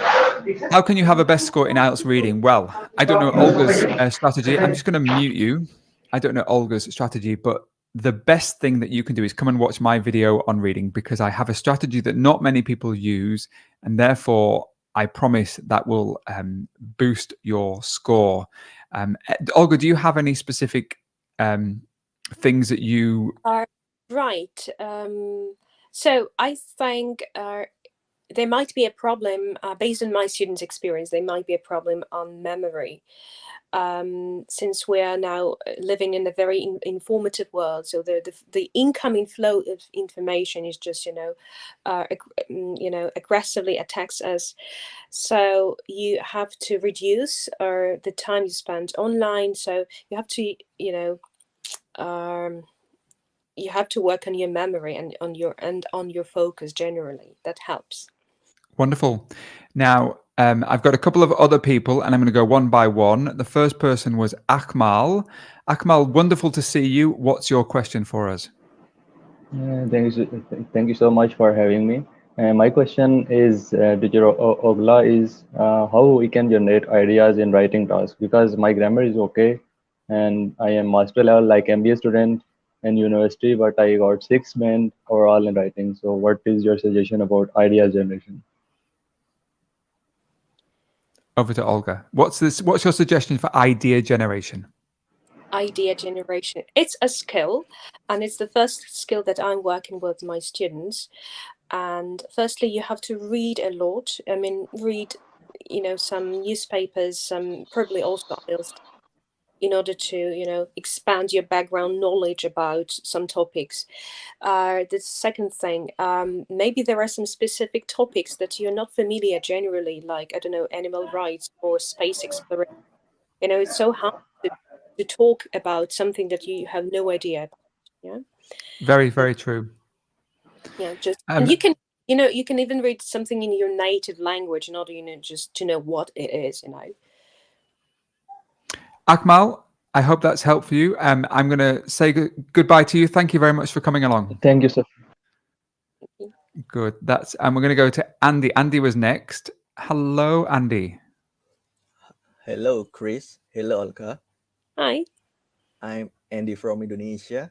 How can you have a best score in IELTS reading? Well, I don't know Olga's strategy. I'm just going to mute you. I don't know Olga's strategy, but the best thing that you can do is come and watch my video on reading, because I have a strategy that not many people use, and therefore I promise that will boost your score. Olga, do you have any specific things that you... Right. So I think there might be a problem based on my students' experience. There might be a problem on memory, since we are now living in a very informative world. So the incoming flow of information is just aggressively attacks us. So you have to reduce the time you spend online. So you have to um, you have to work on your memory and on your focus generally. That helps. Wonderful. Now, I've got a couple of other people, and I'm going to go one by one. The first person was Akmal. Akmal, wonderful to see you. What's your question for us? Thank you so much for having me. My question is, teacher Ogla, is how we can generate ideas in writing tasks, because my grammar is okay, and I am master level like MBA student in university, but I got 6 band overall in writing. So, what is your suggestion about idea generation? Over to Olga. What's your suggestion for idea generation? Idea generation. It's a skill, and it's the first skill that I'm working with my students. And firstly, you have to read a lot. I mean, read, some newspapers, some probably also IELTS, in order to, expand your background knowledge about some topics. The second thing, maybe there are some specific topics that you're not familiar generally, like, I don't know, animal rights or space exploration. It's so hard to talk about something that you have no idea about. Yeah. Very, very true. Yeah. And you can even read something in your native language in order, just to know what it is. Akmal, I hope that's helped for you. I'm going to say goodbye to you. Thank you very much for coming along. Thank you, sir. Good. And we're going to go to Andy. Andy was next. Hello, Andy. Hello, Chris. Hello, Olga. Hi. I'm Andy from Indonesia.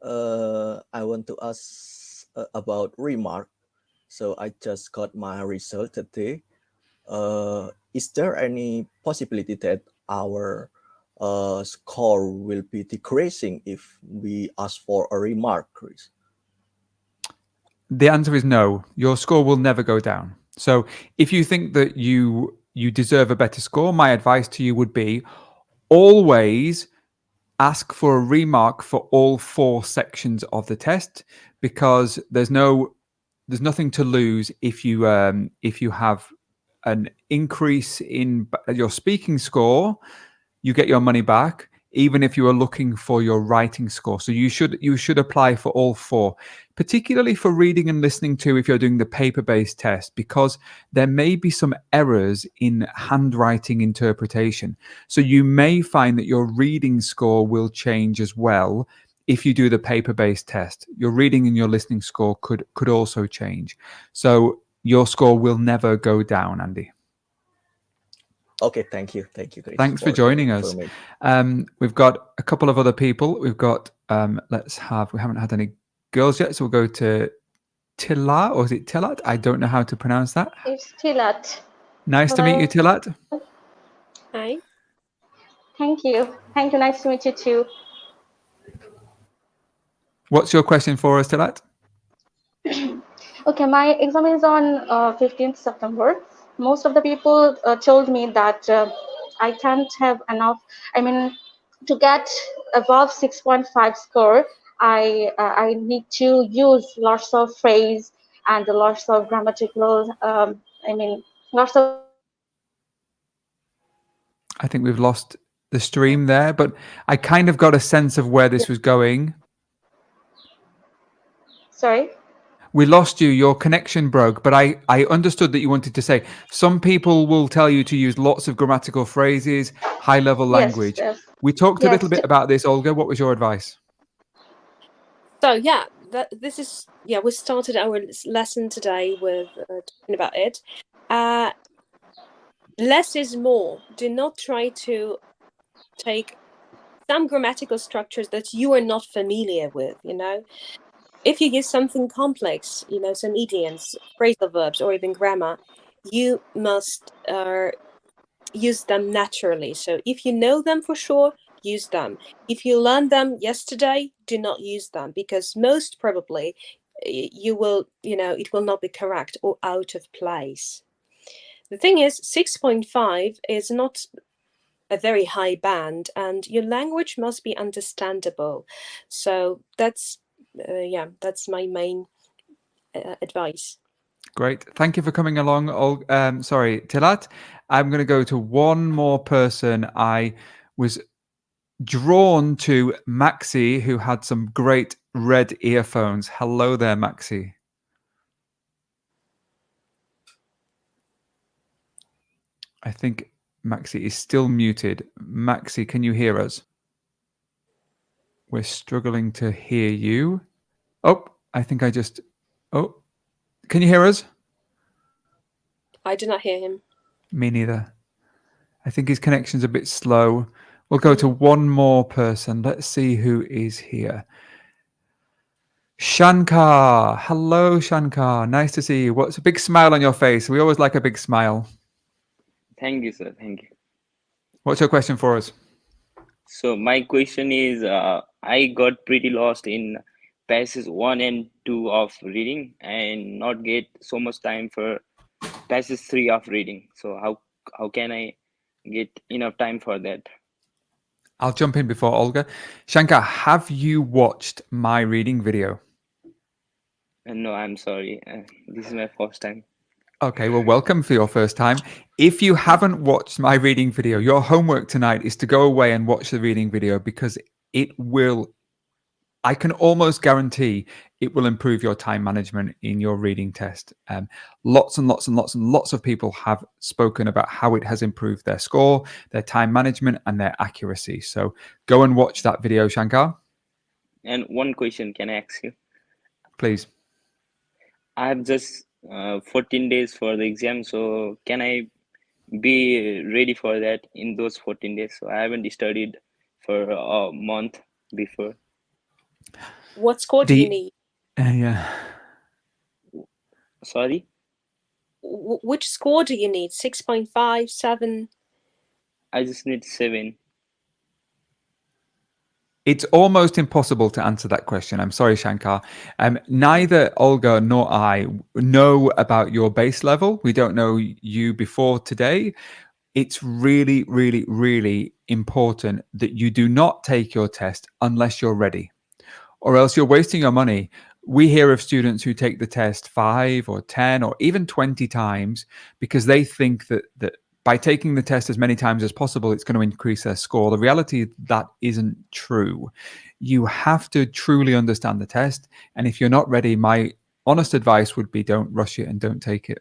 I want to ask about remark. So I just got my result today. Is there any possibility that our score will be decreasing if we ask for a remark, Chris? The answer is no. Your score will never go down. So if you think that you deserve a better score, my advice to you would be always ask for a remark for all 4 sections of the test, because there's nothing to lose if you have an increase in your speaking score. You get your money back. even if you are looking for your writing score. So you should apply for all 4, particularly for reading and listening to if you're doing the paper-based test, because there may be some errors in handwriting interpretation. So you may find that your reading score will change as well. If you do the paper-based test, your reading and your listening score could also change. So your score will never go down, Andy. Okay, thank you, Chris. Thanks for joining us. We've got a couple of other people. We've got we haven't had any girls yet, so we'll go to Tila, or is it Tilat? I don't know how to pronounce that. It's Tilat. Nice to meet you, Tilat. Hi. Thank you. Nice to meet you too. What's your question for us, Tilat? Okay, my exam is on 15th September. Most of the people told me that I can't have enough. I mean, to get above 6.5 score, I need to use lots of phrase and lots of grammatical. Lots of. I think we've lost the stream there, but I kind of got a sense of where this was going. Sorry? We lost you. Your connection broke, but I understood that you wanted to say some people will tell you to use lots of grammatical phrases, high-level language. Yes. We talked a little bit about this, Olga. What was your advice? So yeah, we started our lesson today with talking about it. Less is more. Do not try to take some grammatical structures that you are not familiar with, If you use something complex, some idioms, phrasal verbs, or even grammar, you must use them naturally. So if you know them for sure, use them. If you learned them yesterday, do not use them, because most probably you will, it will not be correct or out of place. The thing is, 6.5 is not a very high band, and your language must be understandable. So that's my main advice. Great. Thank you for coming along. Tilat. I'm going to go to one more person. I was drawn to Maxi, who had some great red earphones. Hello there, Maxi. I think Maxi is still muted. Maxi, can you hear us? We're struggling to hear you. Can you hear us? I do not hear him. Me neither. I think his connection's a bit slow. We'll go to one more person. Let's see who is here. Shankar. Hello, Shankar. Nice to see you. What's a big smile on your face? We always like a big smile. Thank you, sir. Thank you. What's your question for us? So my question is, I got pretty lost in passages 1 and 2 of reading and not get so much time for passage 3 of reading. So how can I get enough time for that? I'll jump in before Olga. Shankar, have you watched my reading video? No, I'm sorry. This is my first time. Okay, well, welcome for your first time. If you haven't watched my reading video, your homework tonight is to go away and watch the reading video, because it will, I can almost guarantee it will improve your time management in your reading test. Lots and lots of people have spoken about how it has improved their score, their time management, and their accuracy. So go and watch that video, Shankar. And one question can I ask you? Please. I have just 14 days for the exam. So can I be ready for that in those 14 days? So I haven't studied for a month before. What score do you need? Yeah. Sorry? Which score do you need? 6.5, 7? I just need 7. It's almost impossible to answer that question. I'm sorry, Shankar. Neither Olga nor I know about your base level. We don't know you before today. It's really, really, really important that you do not take your test unless you're ready, or else you're wasting your money. We hear of students who take the test 5 or 10 or even 20 times because they think that by taking the test as many times as possible, it's going to increase their score. The reality that isn't true. You have to truly understand the test. And if you're not ready, my honest advice would be don't rush it and don't take it.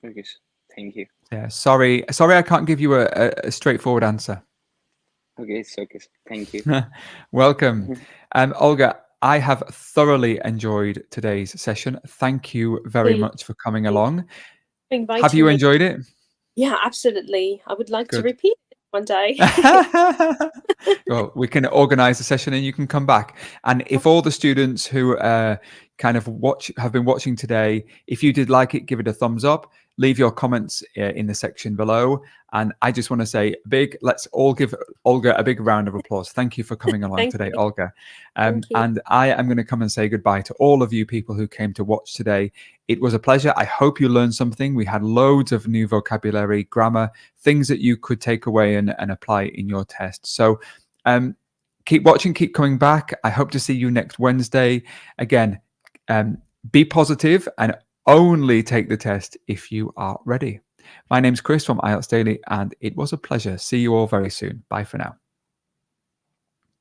Okay, thank you. Yeah, sorry, I can't give you a straightforward answer. Okay, it's okay. Thank you. Welcome. Olga, I have thoroughly enjoyed today's session. Thank you very much for coming along. Have you enjoyed it? Yeah, absolutely. I would like to Good. repeat it one day. Well, we can organize a session and you can come back. And if all the students who kind of have been watching today, if you did like it, give it a thumbs up. Leave your comments in the section below. And I just want to say let's all give Olga a big round of applause. Thank you for coming along today, you. Olga. Thank you. And I am going to come and say goodbye to all of you people who came to watch today. It was a pleasure. I hope you learned something. We had loads of new vocabulary, grammar, things that you could take away and apply in your test. So keep watching, keep coming back. I hope to see you next Wednesday. Again, be positive and only take the test if you are ready. My name's Chris from IELTS Daily, and it was a pleasure. See you all very soon. Bye for now.